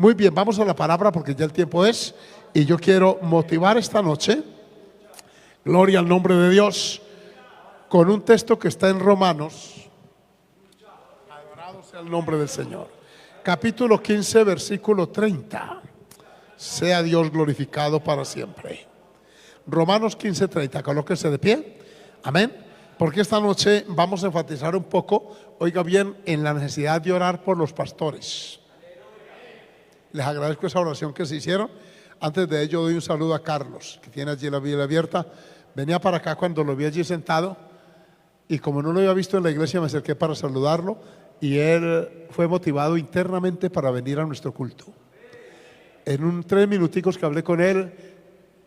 Muy bien, vamos a la palabra porque ya el tiempo es. Y yo quiero motivar esta noche, gloria al nombre de Dios, con un texto que está en Romanos. Adorado sea el nombre del Señor. Capítulo 15, versículo 30. Sea Dios glorificado para siempre. Romanos 15, 30. Colóquese de pie. Amén. Porque esta noche vamos a enfatizar un poco, oiga bien, en la necesidad de orar por los pastores. Les agradezco esa oración que se hicieron. Antes de ello doy un saludo a Carlos, que tiene allí la Biblia abierta. Venía para acá cuando lo vi allí sentado y como no lo había visto en la iglesia me acerqué para saludarlo y él fue motivado internamente para venir a nuestro culto. En 3 minuticos que hablé con él,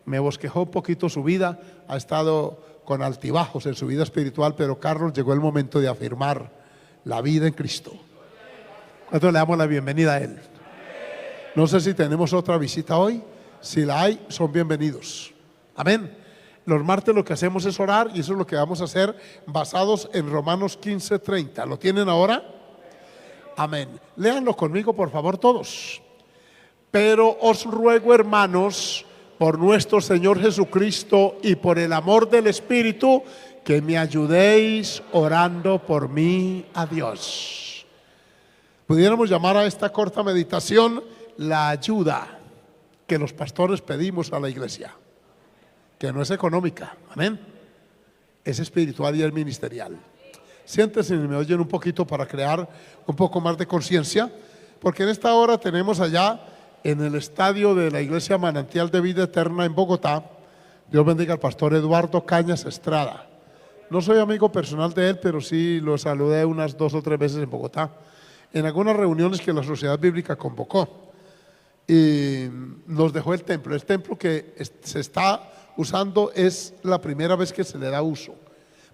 me bosquejó un poquito su vida, ha estado con altibajos en su vida espiritual, pero Carlos, llegó el momento de afirmar la vida en Cristo. ¿Cuánto le damos la bienvenida a él? No sé si tenemos otra visita hoy. Si la hay, son bienvenidos. Amén. Los martes lo que hacemos es orar y eso es lo que vamos a hacer basados en Romanos 15, 30. ¿Lo tienen ahora? Amén. Léanlo conmigo, por favor, todos. Pero os ruego, hermanos, por nuestro Señor Jesucristo y por el amor del Espíritu, que me ayudéis orando por mí a Dios. Pudiéramos llamar a esta corta meditación la ayuda que los pastores pedimos a la iglesia, que no es económica, amén, es espiritual y es ministerial. Siéntense y me oyen un poquito para crear un poco más de conciencia, porque en esta hora tenemos allá en el estadio de la iglesia Manantial de Vida Eterna en Bogotá, Dios bendiga al pastor Eduardo Cañas Estrada. No soy amigo personal de él, pero sí lo saludé unas 2 o 3 veces en Bogotá, en algunas reuniones que la Sociedad Bíblica convocó. Y nos dejó el templo. El templo que se está usando es la primera vez que se le da uso.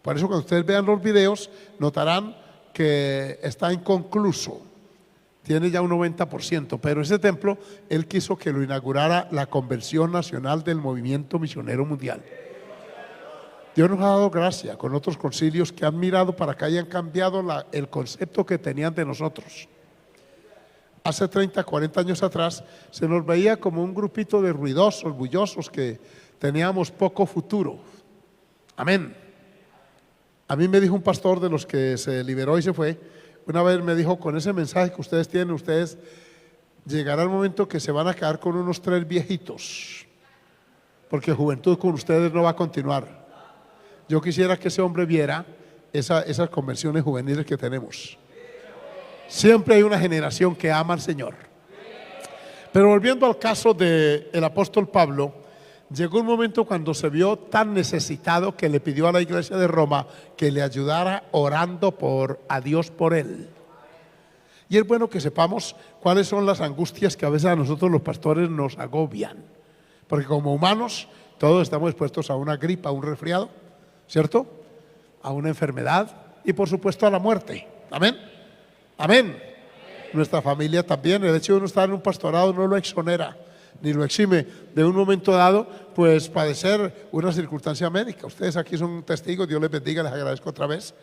Por eso cuando ustedes vean los videos notarán que está inconcluso. Tiene ya un 90%, pero ese templo él quiso que lo inaugurara la Convención Nacional del Movimiento Misionero Mundial. Dios nos ha dado gracia con otros concilios que han mirado para acá y han cambiado el concepto que tenían de nosotros. Hace 30, 40 años atrás se nos veía como un grupito de ruidosos, bullosos, que teníamos poco futuro. Amén. A mí me dijo un pastor de los que se liberó y se fue, una vez me dijo: con ese mensaje que ustedes tienen, ustedes llegará el momento que se van a quedar con unos 3 viejitos, porque juventud con ustedes no va a continuar. Yo quisiera que ese hombre viera esas convenciones juveniles que tenemos. Siempre hay una generación que ama al Señor. Pero volviendo al caso del apóstol Pablo, llegó un momento cuando se vio tan necesitado que le pidió a la iglesia de Roma que le ayudara orando a Dios por él. Y es bueno que sepamos cuáles son las angustias que a veces a nosotros los pastores nos agobian, porque como humanos todos estamos expuestos a una gripa, a un resfriado, ¿cierto? A una enfermedad y por supuesto a la muerte. Amén. Amén. Nuestra familia también. El hecho de uno estar en un pastorado no lo exonera ni lo exime de un momento dado pues padecer una circunstancia médica. Ustedes aquí son testigos, Dios les bendiga, les agradezco otra vez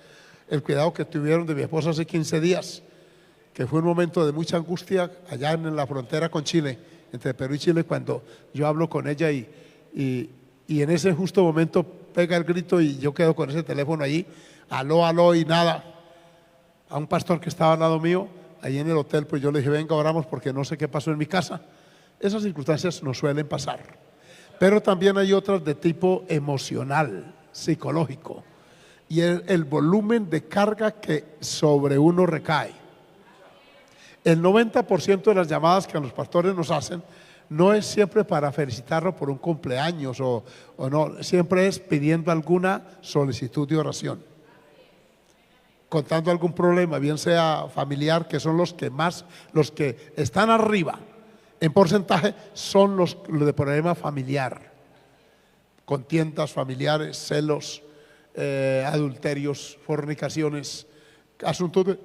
el cuidado que tuvieron de mi esposa hace 15 días, que fue un momento de mucha angustia allá en la frontera con Chile, entre Perú y Chile, cuando yo hablo con ella y en ese justo momento pega el grito y yo quedo con ese teléfono allí, aló, aló y nada. A un pastor que estaba al lado mío, ahí en el hotel, pues yo le dije: venga, oramos porque no sé qué pasó en mi casa. Esas circunstancias nos suelen pasar. Pero también hay otras de tipo emocional, psicológico. Y el volumen de carga que sobre uno recae. El 90% de las llamadas que a los pastores nos hacen no es siempre para felicitarlo por un cumpleaños o no, siempre es pidiendo alguna solicitud de oración, contando algún problema, bien sea familiar, que son los que están arriba en porcentaje, son los de problema familiar, contiendas familiares, celos, adulterios, fornicaciones, asuntos de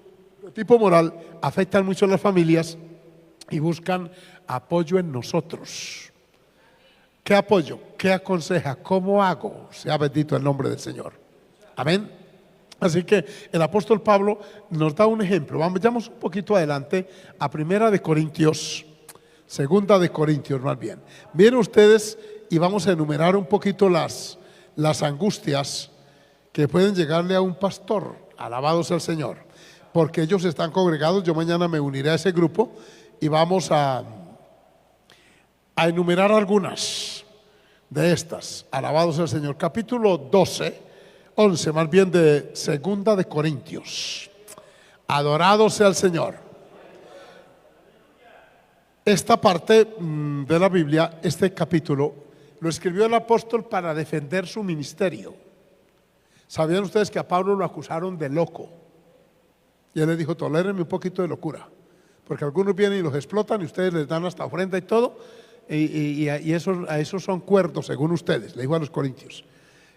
tipo moral, afectan mucho a las familias y buscan apoyo en nosotros. ¿Qué apoyo? ¿Qué aconseja? ¿Cómo hago? Sea bendito el nombre del Señor. Amén. Así que el apóstol Pablo nos da un ejemplo. Vamos un poquito adelante a 1 Corintios Segunda de Corintios, más bien. Miren ustedes, y vamos a enumerar un poquito las angustias que pueden llegarle a un pastor. Alabado sea el Señor, porque ellos están congregados. Yo mañana me uniré a ese grupo y vamos a enumerar algunas de estas. Alabado sea el Señor. Capítulo 11 más bien, de Segunda de Corintios. Adorado sea el Señor. Esta parte de la Biblia, este capítulo, lo escribió el apóstol para defender su ministerio. ¿Sabían ustedes que a Pablo lo acusaron de loco? Y él les dijo: tolérenme un poquito de locura, porque algunos vienen y los explotan y ustedes les dan hasta ofrenda y todo, y a esos son cuerdos según ustedes, le dijo a los corintios.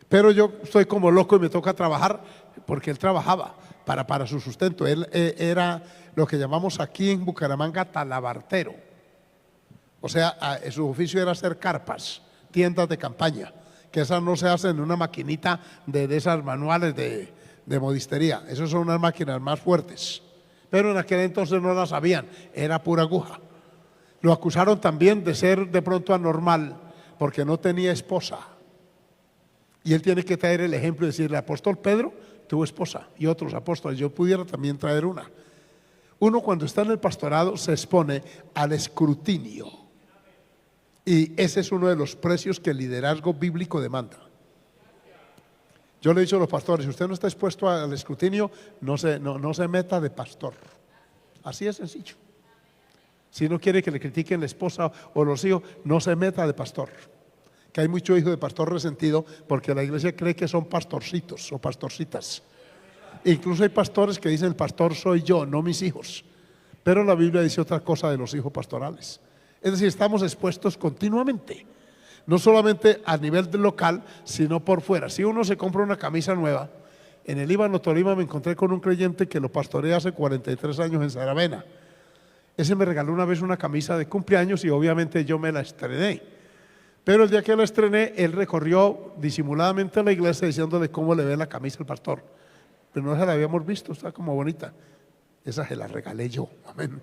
Pero yo estoy como loco y me toca trabajar, porque él trabajaba para su sustento. Él era lo que llamamos aquí en Bucaramanga talabartero. O sea, su oficio era hacer carpas, tiendas de campaña, que esas no se hacen en una maquinita de esas manuales de modistería. Esas son unas máquinas más fuertes, pero en aquel entonces no las sabían, era pura aguja. Lo acusaron también de ser de pronto anormal, porque no tenía esposa. Y él tiene que traer el ejemplo y decirle: apóstol Pedro tuvo esposa, y otros apóstoles, yo pudiera también traer una. Uno, cuando está en el pastorado, se expone al escrutinio. Y ese es uno de los precios que el liderazgo bíblico demanda. Yo le he dicho a los pastores: si usted no está expuesto al escrutinio, no se meta de pastor. Así es sencillo. Si no quiere que le critiquen la esposa o los hijos, no se meta de pastor. Que hay mucho hijo de pastor resentido porque la iglesia cree que son pastorcitos o pastorcitas. Incluso hay pastores que dicen: el pastor soy yo, no mis hijos. Pero la Biblia dice otra cosa de los hijos pastorales. Es decir, estamos expuestos continuamente, no solamente a nivel local, sino por fuera. Si uno se compra una camisa nueva, en el Líbano, Tolima, me encontré con un creyente que lo pastoreé hace 43 años en Saravena. Ese me regaló una vez una camisa de cumpleaños y obviamente yo me la estrené. Pero el día que la estrené, él recorrió disimuladamente la iglesia diciéndole cómo le ve la camisa al pastor. Pero no se la habíamos visto, está como bonita. Esa se la regalé yo, amén.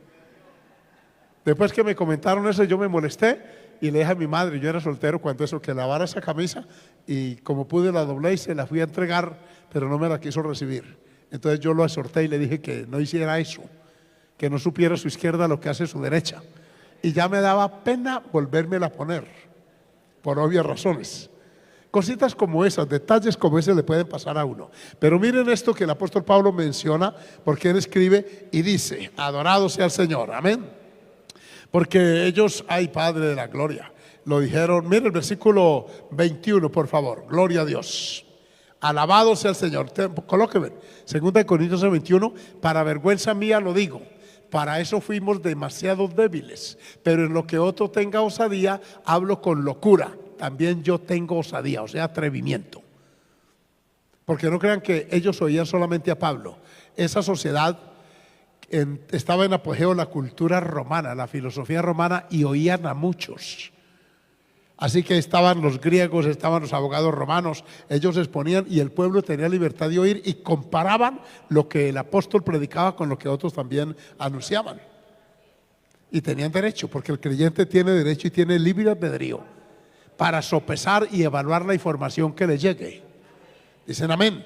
Después que me comentaron eso, yo me molesté y le dije a mi madre, yo era soltero cuando eso, que lavara esa camisa, y como pude la doblé y se la fui a entregar, pero no me la quiso recibir. Entonces yo lo exhorté y le dije que no hiciera eso, que no supiera su izquierda lo que hace su derecha. Y ya me daba pena volvérmela a poner, por obvias razones. Cositas como esas, detalles como ese le pueden pasar a uno. Pero miren esto que el apóstol Pablo menciona, porque él escribe y dice: adorado sea el Señor, amén. Porque ellos, ay Padre de la gloria, lo dijeron. Miren el versículo 21, por favor. Gloria a Dios. Alabado sea el Señor. Colóqueme. 2 Corintios 21. Para vergüenza mía lo digo, para eso fuimos demasiado débiles, pero en lo que otro tenga osadía, hablo con locura. También yo tengo osadía, o sea, atrevimiento. Porque no crean que ellos oían solamente a Pablo. Esa sociedad estaba en apogeo la cultura romana, la filosofía romana, y oían a muchos. Así que estaban los griegos, estaban los abogados romanos, ellos exponían y el pueblo tenía libertad de oír y comparaban lo que el apóstol predicaba con lo que otros también anunciaban. Y tenían derecho, porque el creyente tiene derecho y tiene libre albedrío para sopesar y evaluar la información que le llegue. Dicen amén.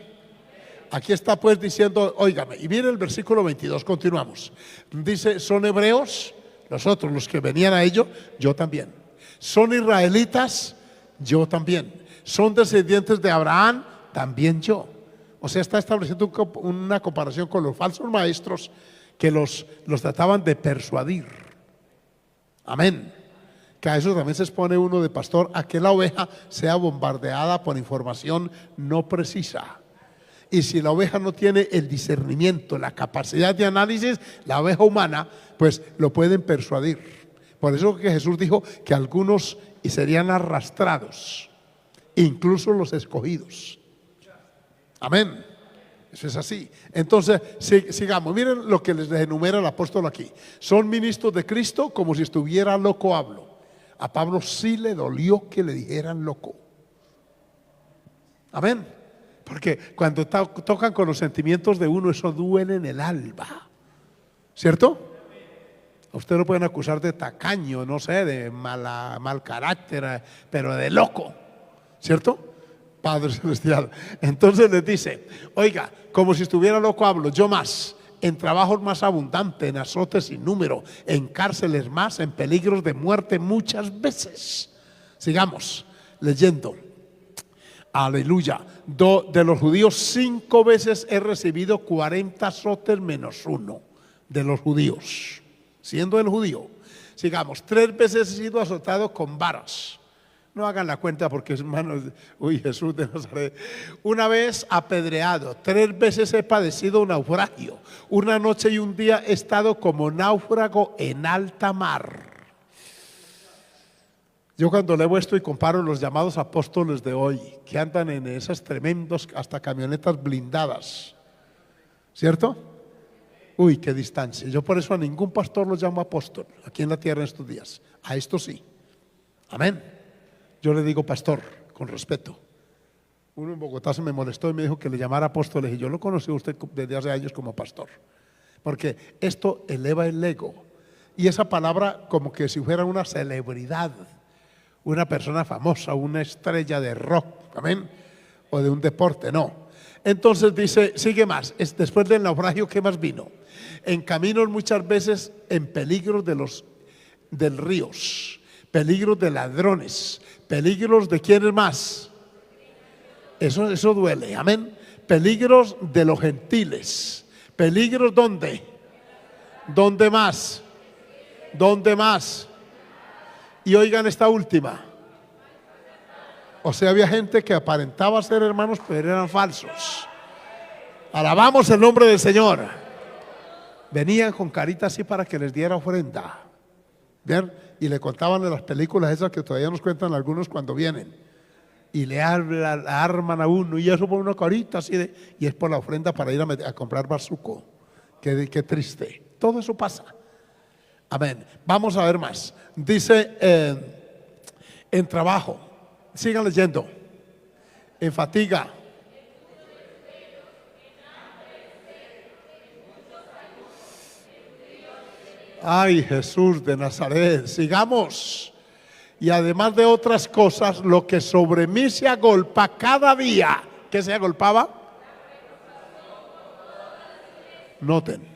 Aquí está pues diciendo, óigame, y miren el versículo 22, continuamos. Dice: son hebreos, nosotros los que venían a ellos, yo también. Son israelitas, yo también. Son descendientes de Abraham, también yo. O sea, está estableciendo una comparación con los falsos maestros que los trataban de persuadir. Amén. Que a eso también se expone uno de pastor, a que la oveja sea bombardeada por información no precisa. Y si la oveja no tiene el discernimiento, la capacidad de análisis, la oveja humana, pues lo pueden persuadir. Por eso que Jesús dijo que algunos serían arrastrados, incluso los escogidos. Amén. Eso es así. Entonces, sigamos. Miren lo que les enumera el apóstol aquí. Son ministros de Cristo, como si estuviera loco hablo. A Pablo sí le dolió que le dijeran loco. Amén. Porque cuando tocan con los sentimientos de uno, eso duele en el alma, ¿cierto? A usted lo pueden acusar de tacaño, no sé, de mal carácter, pero de loco, ¿cierto? Padre Celestial. Entonces les dice, oiga, como si estuviera loco hablo, yo más, en trabajos más abundantes, en azotes sin número, en cárceles más, en peligros de muerte muchas veces. Sigamos leyendo. Aleluya. De los judíos 5 veces he recibido 40 azotes menos 1 de los judíos, siendo el judío. Sigamos. 3 veces he sido azotado con varas. No hagan la cuenta porque hermanos, uy, Jesús de Nazaret. 1 vez apedreado, 3 veces he padecido naufragio. 1 noche y 1 día he estado como náufrago en alta mar. Yo cuando leo esto y comparo los llamados apóstoles de hoy, que andan en esas tremendos, hasta camionetas blindadas, ¿cierto? Uy, qué distancia. Yo por eso a ningún pastor los llamo apóstol aquí en la tierra en estos días. A esto sí. Amén. Yo le digo pastor, con respeto. Uno en Bogotá se me molestó y me dijo que le llamara apóstoles, y yo lo conocí a usted desde hace años como pastor, porque esto eleva el ego, y esa palabra como que si fuera una celebridad, una persona famosa, una estrella de rock, amén, o de un deporte, no. Entonces dice, sigue más, después del naufragio, ¿qué más vino? En caminos muchas veces en peligros del ríos, peligros de ladrones, peligros de quiénes más. Eso duele, amén. Peligros de los gentiles. Peligros ¿dónde? ¿Dónde más? ¿Dónde más? Y oigan esta última. O sea, había gente que aparentaba ser hermanos, pero eran falsos. Alabamos el nombre del Señor. Venían con carita así para que les diera ofrenda. ¿Bien? Y le contaban de las películas esas que todavía nos cuentan algunos cuando vienen. Y le arman a uno, y eso por una carita así y es por la ofrenda para ir a comprar bazuco. Qué triste. Todo eso pasa. Amén. Vamos a ver más. Dice en trabajo, sigan leyendo, en fatiga, ay, Jesús de Nazaret, sigamos. Y además de otras cosas, lo que sobre mí se agolpa cada día. ¿Qué se agolpaba? Noten.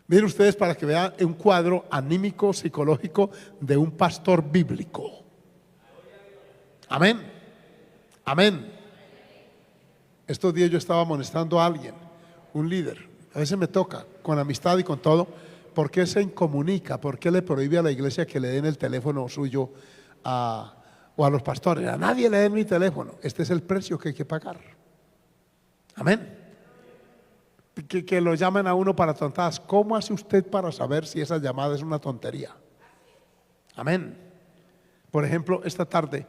Miren ustedes para que vean un cuadro anímico, psicológico de un pastor bíblico. Amén. Amén. Estos días yo estaba amonestando a alguien, un líder. A veces me toca, con amistad y con todo. ¿Por qué se incomunica? ¿Por qué le prohíbe a la iglesia que le den el teléfono suyo o a los pastores? A nadie le den mi teléfono. Este es el precio que hay que pagar. Amén. Que lo llamen a uno para tontadas. ¿Cómo hace usted para saber si esa llamada es una tontería? Amén. Por ejemplo, esta tarde,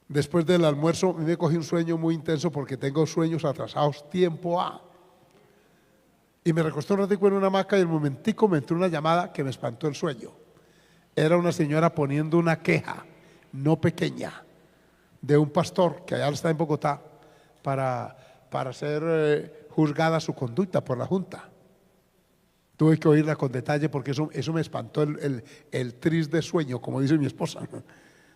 después del almuerzo, me cogí un sueño muy intenso porque tengo sueños atrasados tiempo A. Y me recosté un ratico en una hamaca y el momentico me entró una llamada que me espantó el sueño. Era una señora poniendo una queja, no pequeña, de un pastor que allá está en Bogotá para ser juzgada su conducta por la Junta. Tuve que oírla con detalle porque eso me espantó el tris de sueño, como dice mi esposa.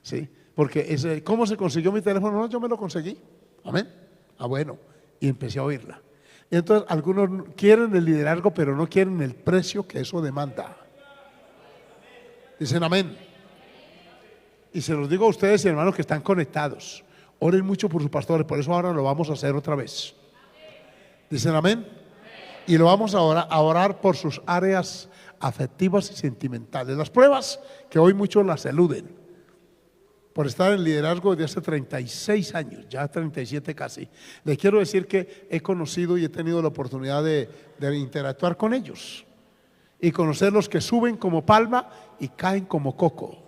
¿Sí? Porque ¿cómo se consiguió mi teléfono? No, yo me lo conseguí. Amén. Ah, bueno. Y empecé a oírla. Y entonces algunos quieren el liderazgo, pero no quieren el precio que eso demanda. Dicen amén. Y se los digo a ustedes, hermanos, que están conectados. Oren mucho por sus pastores, por eso ahora lo vamos a hacer otra vez. Dicen amén. Y lo vamos a orar por sus áreas afectivas y sentimentales. Las pruebas que hoy muchos las eluden. Por estar en liderazgo desde hace 36 años, ya 37 casi. Les quiero decir que he conocido y he tenido la oportunidad de interactuar con ellos y conocer los que suben como palma y caen como coco.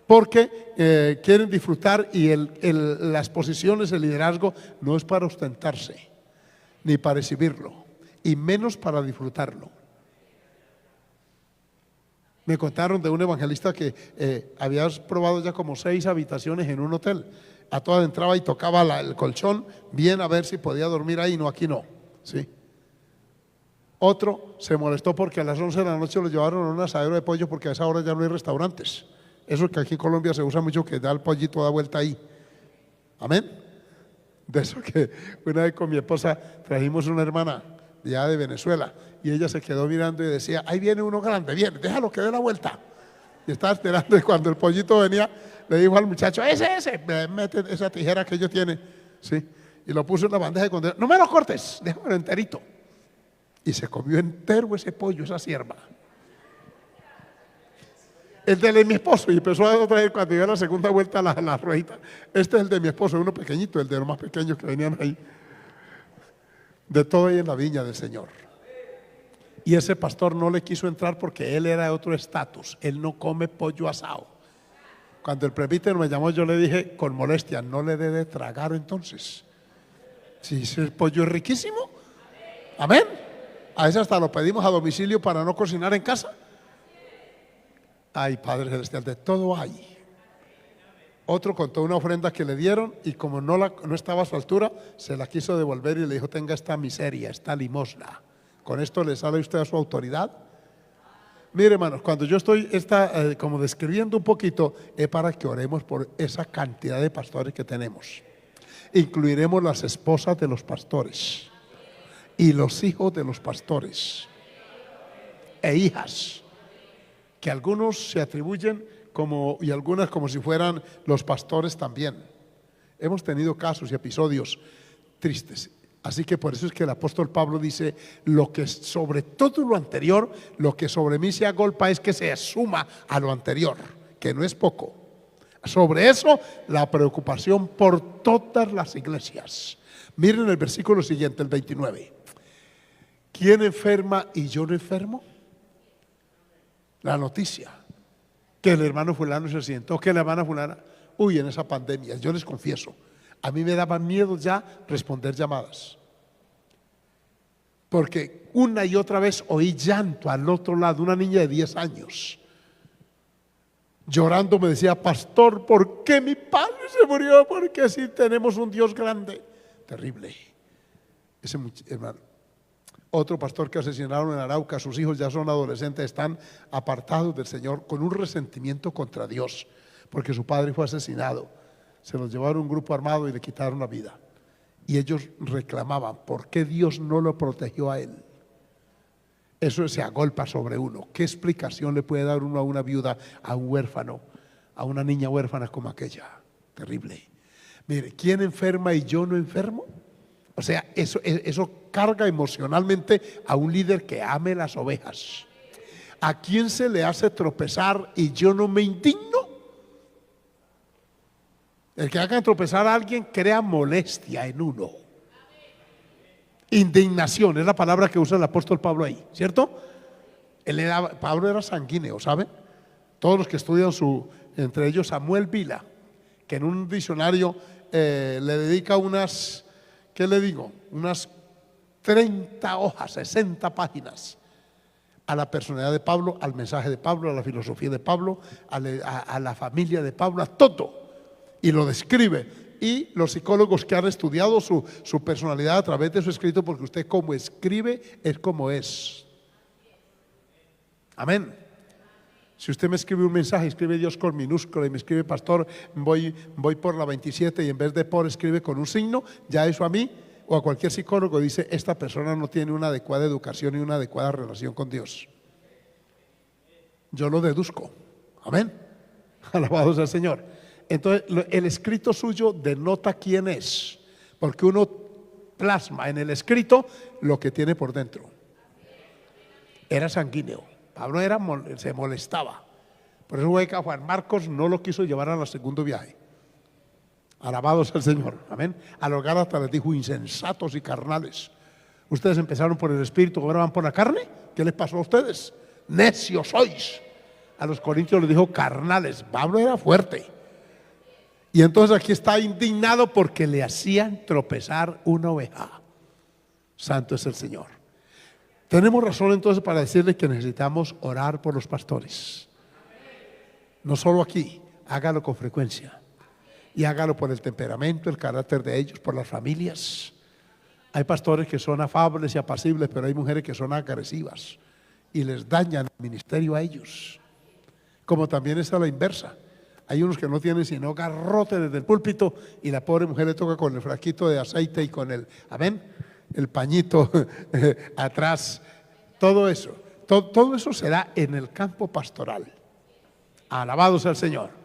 Porque quieren disfrutar y las posiciones de liderazgo no es para ostentarse, ni para exhibirlo, y menos para disfrutarlo. Me contaron de un evangelista que había probado ya como 6 habitaciones en un hotel. A todas entraba y tocaba el colchón bien a ver si podía dormir ahí. No, aquí no. ¿Sí? Otro se molestó porque a las 11 de la noche lo llevaron a un asadero de pollo porque a esa hora ya no hay restaurantes. Eso que aquí en Colombia se usa mucho, que da el pollito da vuelta ahí. Amén. De eso que una vez con mi esposa trajimos una hermana ya de Venezuela y ella se quedó mirando y decía, ahí viene uno grande, viene, déjalo que dé la vuelta. Y estaba esperando y cuando el pollito venía, le dijo al muchacho, ese, mete esa tijera que ellos tienen. Sí. Y lo puso en la bandeja y cuando, no me lo cortes, déjalo enterito. Y se comió entero ese pollo, esa sierva. El de mi esposo, y empezó a traer cuando dio la segunda vuelta la ruedita. Este es el de mi esposo, uno pequeñito, el de los más pequeños que venían ahí. De todo ahí en la viña del Señor. Y ese pastor no le quiso entrar porque él era de otro estatus. Él no come pollo asado. Cuando el presbítero me llamó, yo le dije con molestia, no le dé de tragar entonces. Si ese pollo es riquísimo. Amén. A veces hasta lo pedimos a domicilio para no cocinar en casa. Ay, Padre Celestial, de todo hay. Otro contó una ofrenda que le dieron y como no estaba a su altura, se la quiso devolver y le dijo, tenga esta miseria, esta limosna. ¿Con esto le sale usted a su autoridad? Mire, hermanos, cuando yo estoy como describiendo un poquito, es para que oremos por esa cantidad de pastores que tenemos. Incluiremos las esposas de los pastores y los hijos de los pastores e hijas, que algunos se atribuyen y algunas como si fueran los pastores también. Hemos tenido casos y episodios tristes. Así que por eso es que el apóstol Pablo dice, lo que sobre todo lo anterior, lo que sobre mí se agolpa es que se suma a lo anterior, que no es poco. Sobre eso, la preocupación por todas las iglesias. Miren el versículo siguiente, el 29. ¿Quién enferma y yo no enfermo? La noticia que el hermano fulano se sientó, que la hermana fulana, en esa pandemia, yo les confieso, a mí me daba miedo ya responder llamadas, porque una y otra vez oí llanto al otro lado, una niña de 10 años, llorando me decía, pastor, ¿por qué mi padre se murió? Porque si tenemos un Dios grande. Terrible. Ese hermano. Otro pastor que asesinaron en Arauca, sus hijos ya son adolescentes, están apartados del Señor con un resentimiento contra Dios, porque su padre fue asesinado. Se los llevaron un grupo armado y le quitaron la vida. Y ellos reclamaban, ¿por qué Dios no lo protegió a él? Eso se agolpa sobre uno. ¿Qué explicación le puede dar uno a una viuda, a un huérfano, a una niña huérfana como aquella? Terrible. Mire, ¿quién enferma y yo no enfermo? O sea, eso carga emocionalmente a un líder que ame las ovejas. ¿A quién se le hace tropezar y yo no me indigno? El que haga tropezar a alguien crea molestia en uno. Indignación es la palabra que usa el apóstol Pablo ahí, ¿cierto? Pablo era sanguíneo, ¿saben? Todos los que estudian entre ellos Samuel Vila, que en un diccionario le dedica unas, ¿qué le digo? Unas 30 hojas, 60 páginas a la personalidad de Pablo, al mensaje de Pablo, a la filosofía de Pablo, a la familia de Pablo, a todo. Y lo describe. Y los psicólogos que han estudiado su personalidad a través de su escrito, porque usted como escribe es como es. Amén. Si usted me escribe un mensaje, escribe Dios con minúscula y me escribe pastor, voy por la 27 y en vez de por escribe con un signo, ya eso a mí o a cualquier psicólogo dice, esta persona no tiene una adecuada educación y una adecuada relación con Dios. Yo lo deduzco. Amén. Alabado sea el Señor. Entonces el escrito suyo denota quién es, porque uno plasma en el escrito lo que tiene por dentro. Era sanguíneo. Pablo se molestaba. Por eso fue que Juan Marcos no lo quiso llevar al segundo viaje. Alabado sea el Señor. Amén. A los Gálatas les dijo insensatos y carnales. Ustedes empezaron por el espíritu, ahora van por la carne. ¿Qué les pasó a ustedes? Necios sois. A los corintios les dijo carnales. Pablo era fuerte. Y entonces aquí está indignado porque le hacían tropezar una oveja. Santo es el Señor. Tenemos razón entonces para decirle que necesitamos orar por los pastores. No solo aquí, hágalo con frecuencia. Y hágalo por el temperamento, el carácter de ellos, por las familias. Hay pastores que son afables y apacibles, pero hay mujeres que son agresivas y les dañan el ministerio a ellos. Como también es a la inversa. Hay unos que no tienen sino garrote desde el púlpito y la pobre mujer le toca con el frasquito de aceite y con el, amén, el pañito atrás. Todo eso, todo eso se da en el campo pastoral. Alabado sea el Señor.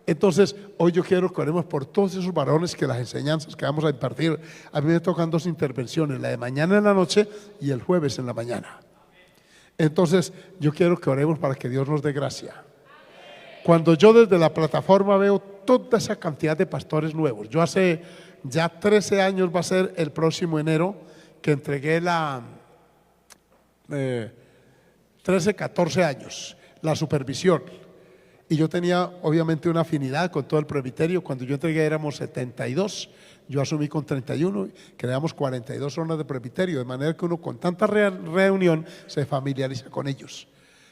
Entonces, hoy yo quiero que oremos por todos esos varones que las enseñanzas que vamos a impartir, a mí me tocan 2 intervenciones, la de mañana en la noche y el jueves en la mañana. Entonces, yo quiero que oremos para que Dios nos dé gracia. Cuando yo desde la plataforma veo toda esa cantidad de pastores nuevos, yo hace ya 13 años, va a ser el próximo enero, que entregué 13, 14 años, la supervisión. Y yo tenía obviamente una afinidad con todo el presbiterio. Cuando yo entregué éramos 72, yo asumí con 31, creamos 42 zonas de presbiterio, de manera que uno con tanta reunión se familiariza con ellos.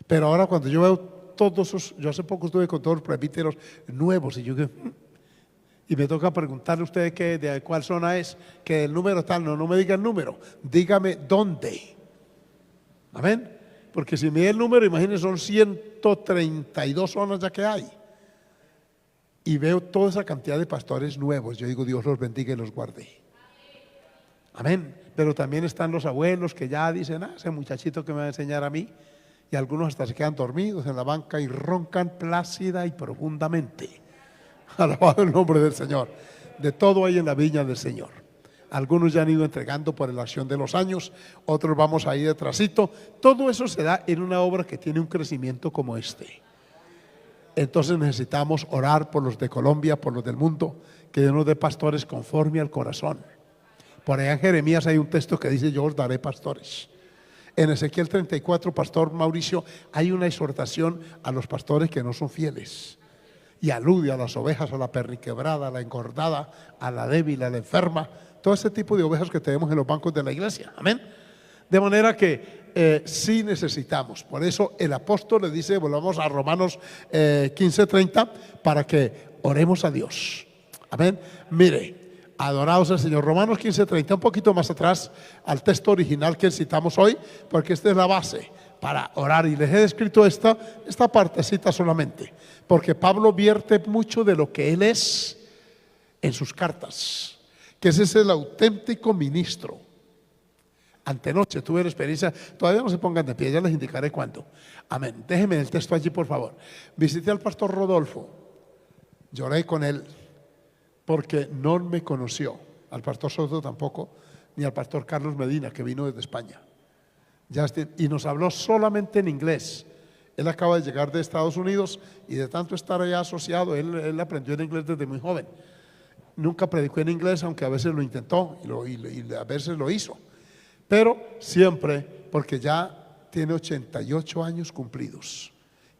Pero ahora cuando yo veo todos esos, yo hace poco estuve con todos los presbíteros nuevos y y me toca preguntarle a ustedes de cuál zona es, que el número tal, no me diga el número, dígame dónde. Amén. Porque si me da el número, imagínense, son 132 zonas ya que hay. Y veo toda esa cantidad de pastores nuevos. Yo digo, Dios los bendiga y los guarde. Amén. Pero también están los abuelos que ya dicen, ese muchachito que me va a enseñar a mí. Y algunos hasta se quedan dormidos en la banca y roncan plácida y profundamente. Alabado el nombre del Señor. De todo hay en la viña del Señor. Algunos ya han ido entregando por la acción de los años, otros vamos ahí detrásito. Todo eso se da en una obra que tiene un crecimiento como este. Entonces necesitamos orar por los de Colombia, por los del mundo, que Dios nos dé pastores conforme al corazón. Por allá en Jeremías hay un texto que dice, yo os daré pastores. En Ezequiel 34, pastor Mauricio, hay una exhortación a los pastores que no son fieles. Y alude a las ovejas, a la perniquebrada, a la engordada, a la débil, a la enferma. Todo ese tipo de ovejas que tenemos en los bancos de la iglesia, amén. De manera que sí necesitamos. Por eso el apóstol le dice, volvamos a Romanos 15:30, para que oremos a Dios, amén. Mire, adorados al Señor. Romanos 15:30, un poquito más atrás al texto original que citamos hoy, porque esta es la base para orar. Y les he escrito esta partecita solamente, porque Pablo vierte mucho de lo que él es en sus cartas, que ese es el auténtico ministro. Antenoche tuve la experiencia, todavía no se pongan de pie, ya les indicaré cuándo. Amén. Déjenme el texto allí, por favor. Visité al pastor Rodolfo, lloré con él porque no me conoció, al pastor Soto tampoco, ni al pastor Carlos Medina, que vino desde España. Y nos habló solamente en inglés. Él acaba de llegar de Estados Unidos y de tanto estar allá asociado, él aprendió el inglés desde muy joven. Nunca predicó en inglés, aunque a veces lo intentó y a veces lo hizo. Pero siempre, porque ya tiene 88 años cumplidos.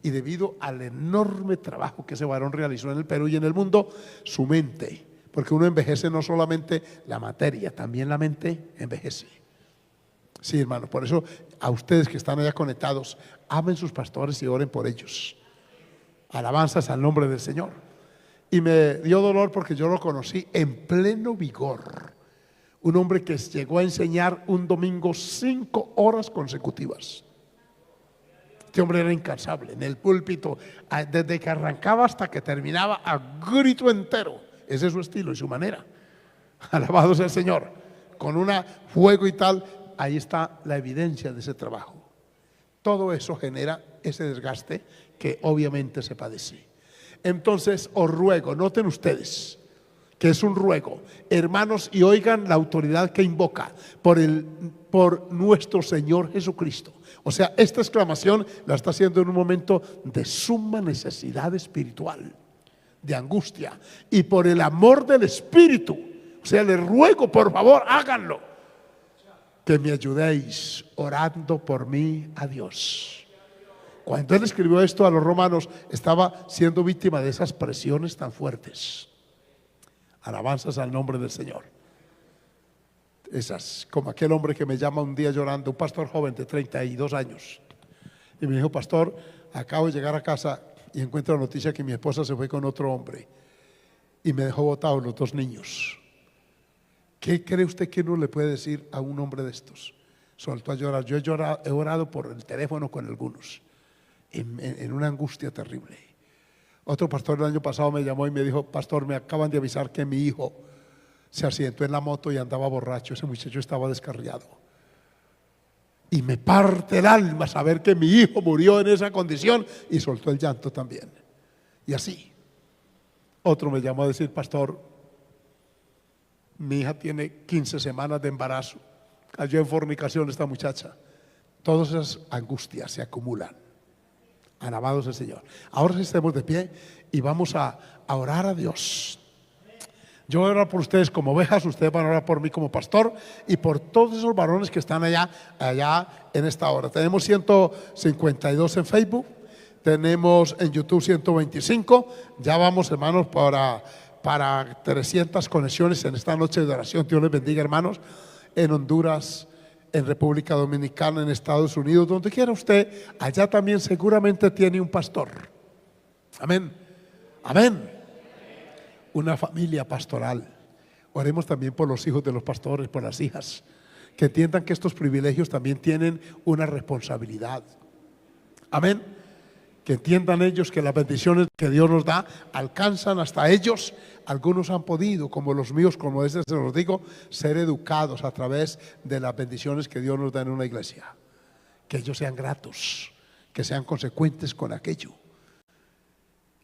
Y debido al enorme trabajo que ese varón realizó en el Perú y en el mundo, su mente, porque uno envejece no solamente la materia, también la mente envejece. Sí, hermano, por eso a ustedes que están allá conectados, amen sus pastores y oren por ellos. Alabanzas al nombre del Señor. Y me dio dolor porque yo lo conocí en pleno vigor. Un hombre que llegó a enseñar un domingo 5 horas consecutivas. Este hombre era incansable en el púlpito, desde que arrancaba hasta que terminaba, a grito entero. Ese es su estilo y su manera. Alabado sea el Señor. Con un fuego y tal, ahí está la evidencia de ese trabajo. Todo eso genera ese desgaste que obviamente se padece. Entonces os ruego, noten ustedes que es un ruego, hermanos, y oigan la autoridad que invoca por nuestro Señor Jesucristo. O sea, esta exclamación la está haciendo en un momento de suma necesidad espiritual, de angustia, y por el amor del Espíritu. O sea, les ruego, por favor, háganlo, que me ayudéis orando por mí a Dios. Cuando él escribió esto a los romanos, estaba siendo víctima de esas presiones tan fuertes. Alabanzas al nombre del Señor. Esas, como aquel hombre que me llama un día llorando, un pastor joven de 32 años, y me dijo: pastor, acabo de llegar a casa y encuentro la noticia que mi esposa se fue con otro hombre y me dejó botado los 2 niños. ¿Qué cree usted que uno le puede decir a un hombre de estos? Soltó a llorar. Yo he orado por el teléfono con algunos, en una angustia terrible. Otro pastor el año pasado me llamó y me dijo: pastor, me acaban de avisar que mi hijo se accidentó en la moto y andaba borracho. Ese muchacho estaba descarriado. Y me parte el alma saber que mi hijo murió en esa condición, y soltó el llanto también. Y así. Otro me llamó a decir: pastor, mi hija tiene 15 semanas de embarazo, cayó en fornicación esta muchacha. Todas esas angustias se acumulan. Alabado sea el Señor. Ahora sí, estemos de pie y vamos a orar a Dios. Yo voy a orar por ustedes como ovejas, ustedes van a orar por mí como pastor y por todos esos varones que están allá en esta hora. Tenemos 152 en Facebook, tenemos en YouTube 125. Ya vamos, hermanos, para 300 conexiones en esta noche de oración. Dios les bendiga, hermanos, en Honduras, en República Dominicana, en Estados Unidos, donde quiera usted. Allá también seguramente tiene un pastor. Amén, amén. Una familia pastoral. Oremos también por los hijos de los pastores, por las hijas, que entiendan que estos privilegios también tienen una responsabilidad. Amén. Que entiendan ellos que las bendiciones que Dios nos da alcanzan hasta ellos. Algunos han podido, como los míos, como se los digo, ser educados a través de las bendiciones que Dios nos da en una iglesia. Que ellos sean gratos, que sean consecuentes con aquello.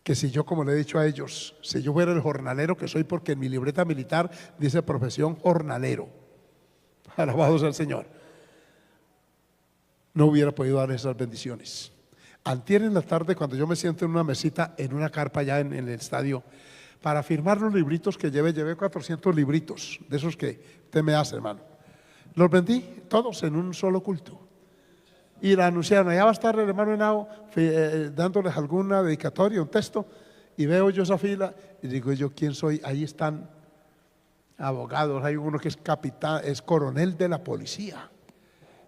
Que si yo, como le he dicho a ellos, si yo fuera el jornalero que soy, porque en mi libreta militar dice profesión jornalero, alabado sea el Señor, no hubiera podido dar esas bendiciones. Antier en la tarde, cuando yo me siento en una mesita, en una carpa allá en el estadio, para firmar los libritos que llevé 400 libritos, de esos que usted me hace, hermano. Los vendí todos en un solo culto. Y la anunciaron: allá va a estar el hermano Henao dándoles alguna dedicatoria, un texto. Y veo yo esa fila y digo yo: ¿quién soy? Ahí están abogados, hay uno que es capitán, es coronel de la policía.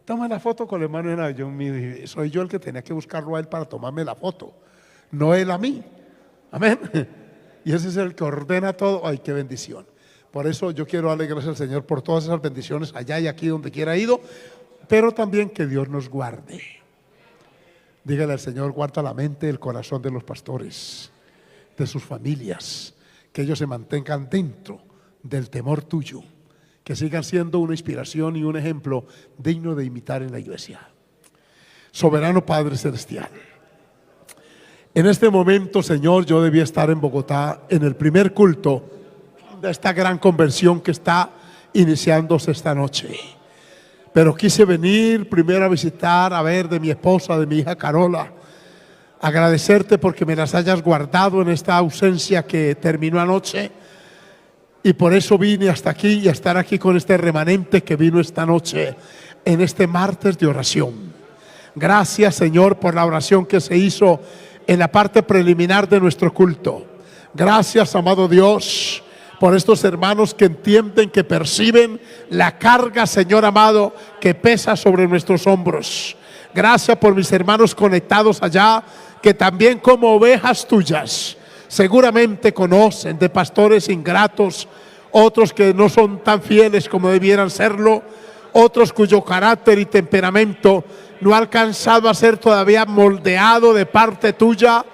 Toma la foto con el hermano Henao. Soy yo el que tenía que buscarlo a él para tomarme la foto, no él a mí. Amén. Y ese es el que ordena todo. Ay, qué bendición. Por eso yo quiero darle gracias al Señor por todas esas bendiciones allá y aquí donde quiera ido. Pero también que Dios nos guarde. Dígale al Señor: guarda la mente y el corazón de los pastores, de sus familias, que ellos se mantengan dentro del temor tuyo, que sigan siendo una inspiración y un ejemplo digno de imitar en la iglesia. Soberano Padre Celestial, en este momento, Señor, yo debía estar en Bogotá en el primer culto de esta gran conversión que está iniciándose esta noche. Pero quise venir primero a visitar, a ver de mi esposa, de mi hija Carola, agradecerte porque me las hayas guardado en esta ausencia que terminó anoche. Y por eso vine hasta aquí y a estar aquí con este remanente que vino esta noche en este martes de oración. Gracias, Señor, por la oración que se hizo en la parte preliminar de nuestro culto. Gracias, amado Dios, por estos hermanos que entienden, que perciben la carga, Señor amado, que pesa sobre nuestros hombros. Gracias por mis hermanos conectados allá, que también como ovejas tuyas seguramente conocen de pastores ingratos, otros que no son tan fieles como debieran serlo, otros cuyo carácter y temperamento no ha alcanzado a ser todavía moldeado de parte tuya,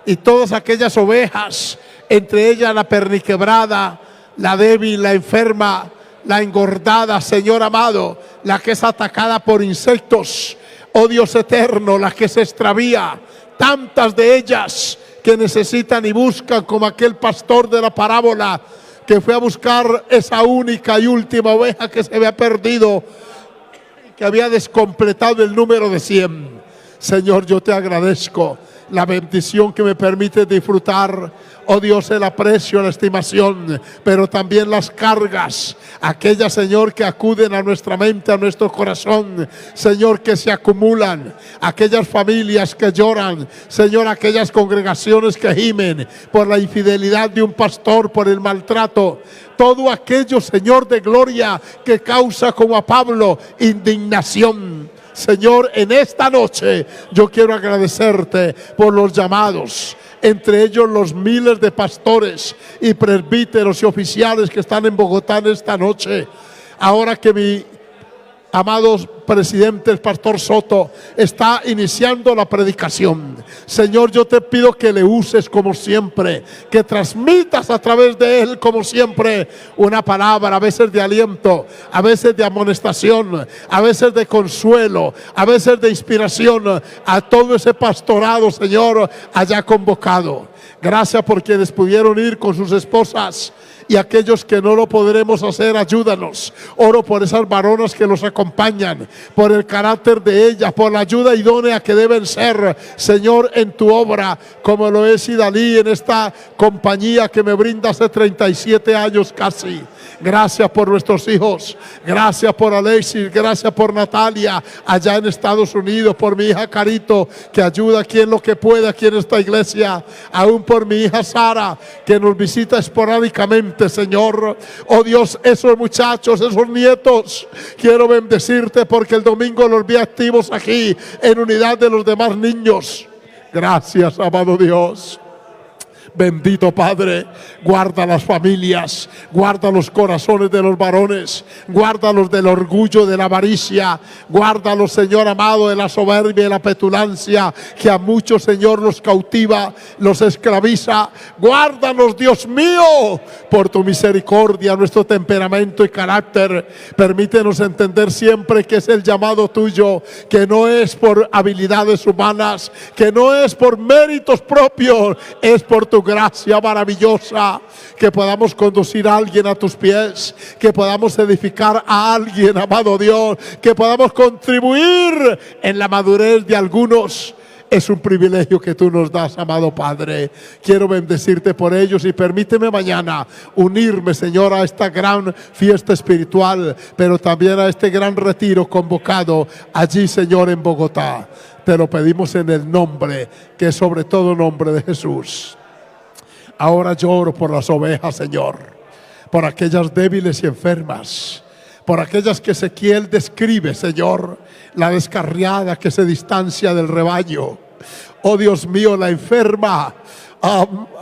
y todas aquellas ovejas, entre ellas la perniquebrada, la débil, la enferma, la engordada, Señor amado, la que es atacada por insectos, oh Dios eterno, la que se extravía, tantas de ellas que necesitan y buscan, como aquel pastor de la parábola que fue a buscar esa única y última oveja que se había perdido, que había descompletado el número de 100. Señor, yo te agradezco la bendición que me permite disfrutar, oh Dios, el aprecio, la estimación, pero también las cargas, aquellas, Señor, que acuden a nuestra mente, a nuestro corazón, Señor, que se acumulan, aquellas familias que lloran, Señor, aquellas congregaciones que gimen por la infidelidad de un pastor, por el maltrato, todo aquello, Señor de gloria, que causa, como a Pablo, indignación. Señor, en esta noche yo quiero agradecerte por los llamados, entre ellos los miles de pastores y presbíteros y oficiales que están en Bogotá en esta noche. Ahora que mi amado presidente, el pastor Soto, está iniciando la predicación, Señor, yo te pido que le uses como siempre, que transmitas a través de él como siempre una palabra, a veces de aliento, a veces de amonestación, a veces de consuelo, a veces de inspiración a todo ese pastorado, Señor, allá convocado. Gracias por quienes pudieron ir con sus esposas, y aquellos que no lo podremos hacer, ayúdanos. Oro por esas varonas que los acompañan, por el carácter de ellas, por la ayuda idónea que deben ser, Señor, en tu obra, como lo es Idalí en esta compañía que me brinda hace 37 años casi. Gracias por nuestros hijos, gracias por Alexis, gracias por Natalia allá en Estados Unidos, por mi hija Carito, que ayuda aquí en lo que puede aquí en esta iglesia, aún por mi hija Sara, que nos visita esporádicamente, Señor. Oh Dios, esos muchachos, esos nietos, quiero bendecirte porque el domingo los vi activos aquí en unidad de los demás niños. Gracias, amado Dios. Bendito Padre, guarda las familias, guarda los corazones de los varones, guárdalos del orgullo, de la avaricia, guárdalos, Señor amado, de la soberbia y la petulancia que a muchos, Señor, los cautiva, los esclaviza. Guárdanos, Dios mío, por tu misericordia, nuestro temperamento y carácter. Permítenos entender siempre que es el llamado tuyo, que no es por habilidades humanas, que no es por méritos propios, es por tu gracia maravillosa, que podamos conducir a alguien a tus pies, que podamos edificar a alguien, amado Dios, que podamos contribuir en la madurez de algunos. Es un privilegio que tú nos das, amado Padre. Quiero bendecirte por ellos y permíteme mañana unirme, Señor, a esta gran fiesta espiritual, pero también a este gran retiro convocado allí, Señor, en Bogotá. Te lo pedimos en el nombre, que es sobre todo nombre de Jesús. Ahora lloro por las ovejas, Señor, por aquellas débiles y enfermas, por aquellas que Ezequiel describe, Señor, la descarriada que se distancia del rebaño. Oh Dios mío, la enferma,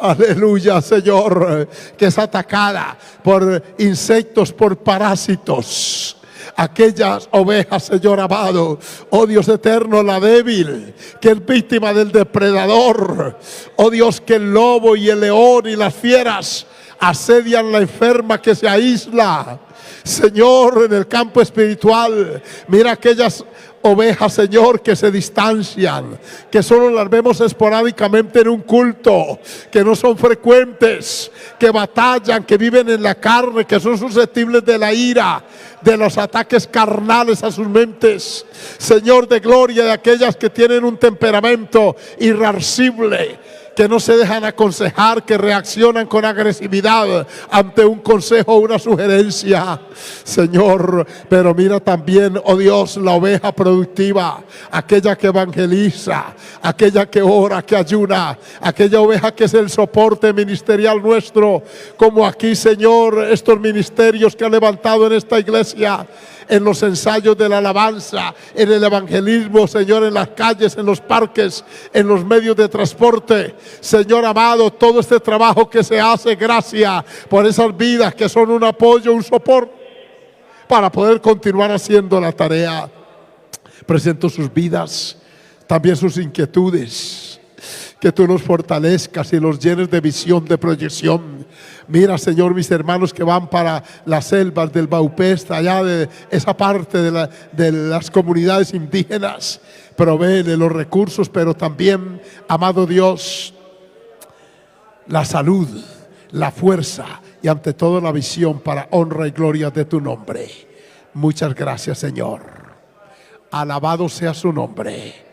aleluya, Señor, que es atacada por insectos, por parásitos. Aquellas ovejas, Señor amado, oh Dios eterno, la débil, que es víctima del depredador. Oh Dios, que el lobo y el león y las fieras asedian la enferma que se aísla. Señor, en el campo espiritual, mira aquellas ovejas, Señor, que se distancian, que solo las vemos esporádicamente en un culto, que no son frecuentes, que batallan, que viven en la carne, que son susceptibles de la ira, de los ataques carnales a sus mentes. Señor de gloria, de aquellas que tienen un temperamento irascible, que no se dejan aconsejar, que reaccionan con agresividad ante un consejo o una sugerencia, Señor. Pero mira también, oh Dios, la oveja productiva, aquella que evangeliza, aquella que ora, que ayuna, aquella oveja que es el soporte ministerial nuestro, como aquí, Señor, estos ministerios que ha levantado en esta iglesia, en los ensayos de la alabanza, en el evangelismo, Señor, en las calles, en los parques, en los medios de transporte. Señor amado, todo este trabajo que se hace, gracias por esas vidas que son un apoyo, un soporte para poder continuar haciendo la tarea. Presento sus vidas, también sus inquietudes, que tú los fortalezcas y los llenes de visión, de proyección. Mira, Señor, mis hermanos que van para las selvas del Baupesta, allá de esa parte de las comunidades indígenas. Provéele los recursos, pero también, amado Dios, la salud, la fuerza y ante todo la visión para honra y gloria de tu nombre. Muchas gracias, Señor. Alabado sea su nombre.